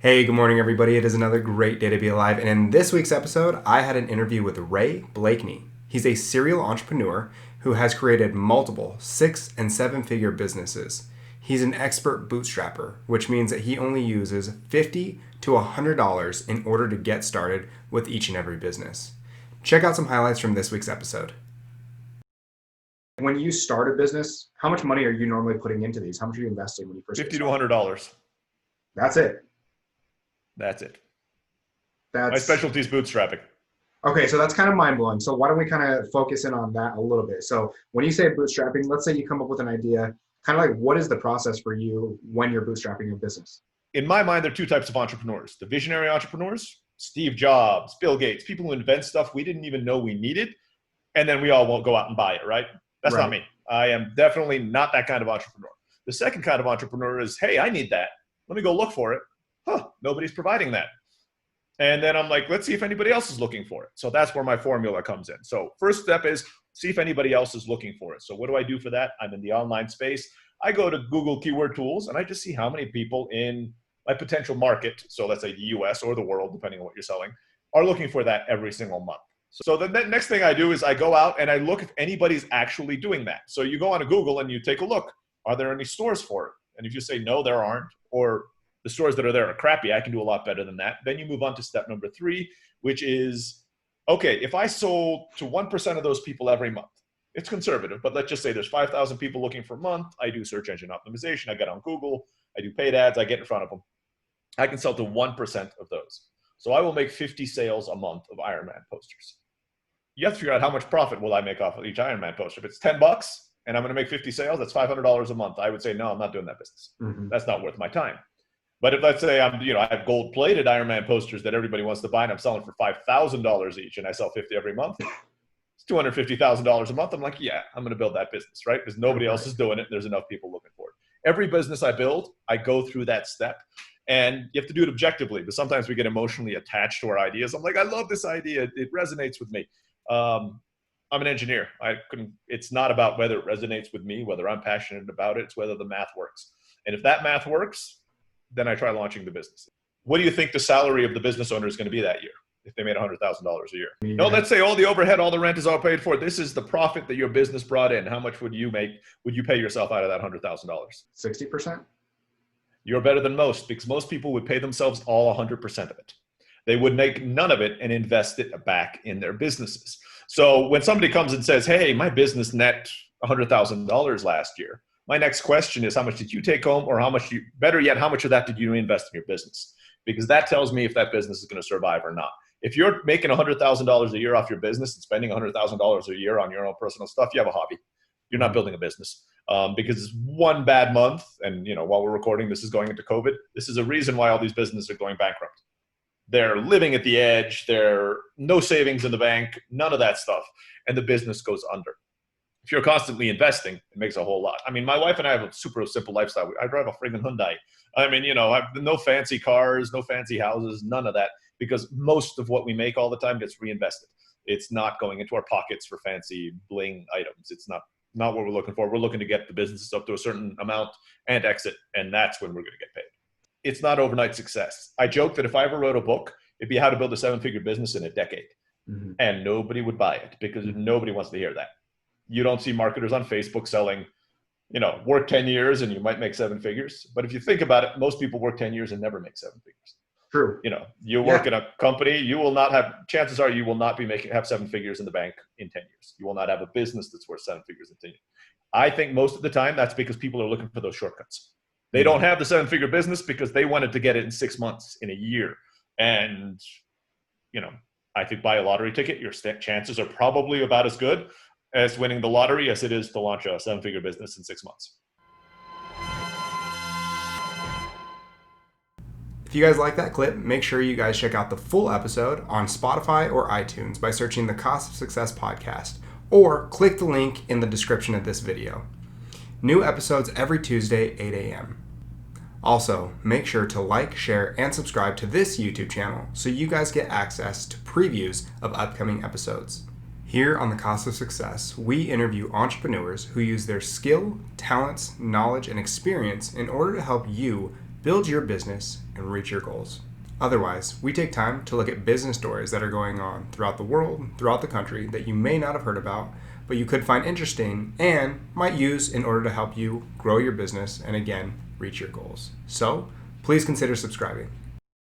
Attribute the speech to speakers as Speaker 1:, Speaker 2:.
Speaker 1: Hey, good morning, everybody. It is another great day to be alive. And in this week's episode, I had an interview with Ray Blakney. He's a serial entrepreneur who has created multiple 6 and 7 figure businesses. He's an expert bootstrapper, which means that he only uses $50 to $100 in order to get started with each and every business. Check out some highlights from this week's episode. When you start a business, how much money are you normally putting into these? How much are you investing when you first get
Speaker 2: $50 to
Speaker 1: started?
Speaker 2: $100.
Speaker 1: That's it.
Speaker 2: That's it. My
Speaker 1: That's
Speaker 2: specialty is bootstrapping.
Speaker 1: Okay, so that's kind of mind-blowing. So why don't we kind of focus in on that a little bit? So when you say bootstrapping, let's say you come up with an idea, kind of like what is the process for you when you're bootstrapping your business?
Speaker 2: In my mind, there are two types of entrepreneurs. The visionary entrepreneurs, Steve Jobs, Bill Gates, people who invent stuff we didn't even know we needed, and then we all won't go out and buy it, right? That's
Speaker 1: Right.
Speaker 2: not me. I am definitely not that kind of entrepreneur. The second kind of entrepreneur is, hey, I need that. Let me go look for it. Nobody's providing that. And then I'm like, let's see if anybody else is looking for it. So that's where my formula comes in. So first step is see if anybody else is looking for it. So what do I do for that? I'm in the online space. I go to Google keyword tools and I just see how many people in my potential market, so let's say the US or the world, depending on what you're selling, are looking for that every single month. So the next thing I do is I go out and I look if anybody's actually doing that. So you go on to Google and you take a look. Are there any stores for it? And if you say, no, there aren't, or the stores that are there are crappy, I can do a lot better than that. Then you move on to step number 3, which is, okay, if I sold to 1% of those people every month, it's conservative, but let's just say there's 5,000 people looking for a month. I do search engine optimization. I get on Google. I do paid ads. I get in front of them. I can sell to 1% of those. So I will make 50 sales a month of Ironman posters. You have to figure out how much profit will I make off of each Ironman poster. If it's $10 and I'm going to make 50 sales, that's $500 a month. I would say, no, I'm not doing that business.
Speaker 1: Mm-hmm.
Speaker 2: That's not worth my time. But if let's say I have gold-plated Ironman posters that everybody wants to buy, and I'm selling for $5,000 each, and I sell 50 every month, it's $250,000 a month. I'm like, yeah, I'm going to build that business, right? Because nobody else is doing it. And there's enough people looking for it. Every business I build, I go through that step, and you have to do it objectively. But sometimes we get emotionally attached to our ideas. I'm like, I love this idea. It resonates with me. I'm an engineer. It's not about whether it resonates with me, whether I'm passionate about it. It's whether the math works. And if that math works, then I try launching the business. What do you think the salary of the business owner is going to be that year if they made $100,000 a year?
Speaker 1: Yeah.
Speaker 2: No, let's say all the overhead, all the rent is all paid for. This is the profit that your business brought in. How much would you make? Would you pay yourself out of that $100,000?
Speaker 1: 60%?
Speaker 2: You're better than most, because most people would pay themselves all 100% of it. They would make none of it and invest it back in their businesses. So when somebody comes and says, hey, my business net $100,000 last year, my next question is, how much did you take home, or better yet, how much of that did you invest in your business? Because that tells me if that business is going to survive or not. If you're making $100,000 a year off your business and spending $100,000 a year on your own personal stuff, you have a hobby. You're not building a business. Because one bad month, and while we're recording, this is going into COVID. This is a reason why all these businesses are going bankrupt. They're living at the edge. There are no savings in the bank, none of that stuff, and the business goes under. If you're constantly investing, it makes a whole lot. I mean, my wife and I have a super simple lifestyle. I drive a friggin' Hyundai. I mean, I have no fancy cars, no fancy houses, none of that, because most of what we make all the time gets reinvested. It's not going into our pockets for fancy bling items. It's not what we're looking for. We're looking to get the businesses up to a certain amount and exit, and that's when we're going to get paid. It's not overnight success. I joke that if I ever wrote a book, it'd be how to build a 7-figure business in a decade. Mm-hmm. And nobody would buy it because nobody wants to hear that. You don't see marketers on Facebook selling, work 10 years and you might make 7 figures. But if you think about it, most people work 10 years and never make 7 figures.
Speaker 1: True.
Speaker 2: You work in a company, chances are you will not have 7 figures in the bank in 10 years. You will not have a business that's worth 7 figures in 10 years. I think most of the time that's because people are looking for those shortcuts. They don't have the 7-figure business because they wanted to get it in 6 months, in a year. And, I think buy a lottery ticket, your chances are probably about as good as winning the lottery as it is to launch a 7-figure business in 6 months.
Speaker 1: If you guys like that clip, make sure you guys check out the full episode on Spotify or iTunes by searching the Cost of Success podcast, or click the link in the description of this video. New episodes every Tuesday, 8 a.m. Also, make sure to like, share, and subscribe to this YouTube channel so you guys get access to previews of upcoming episodes. Here on The Cost of Success, we interview entrepreneurs who use their skill, talents, knowledge, and experience in order to help you build your business, and reach your goals. Otherwise, we take time to look at business stories that are going on throughout the world, throughout the country, that you may not have heard about, but you could find interesting and might use in order to help you grow your business and again, reach your goals. So, please consider subscribing.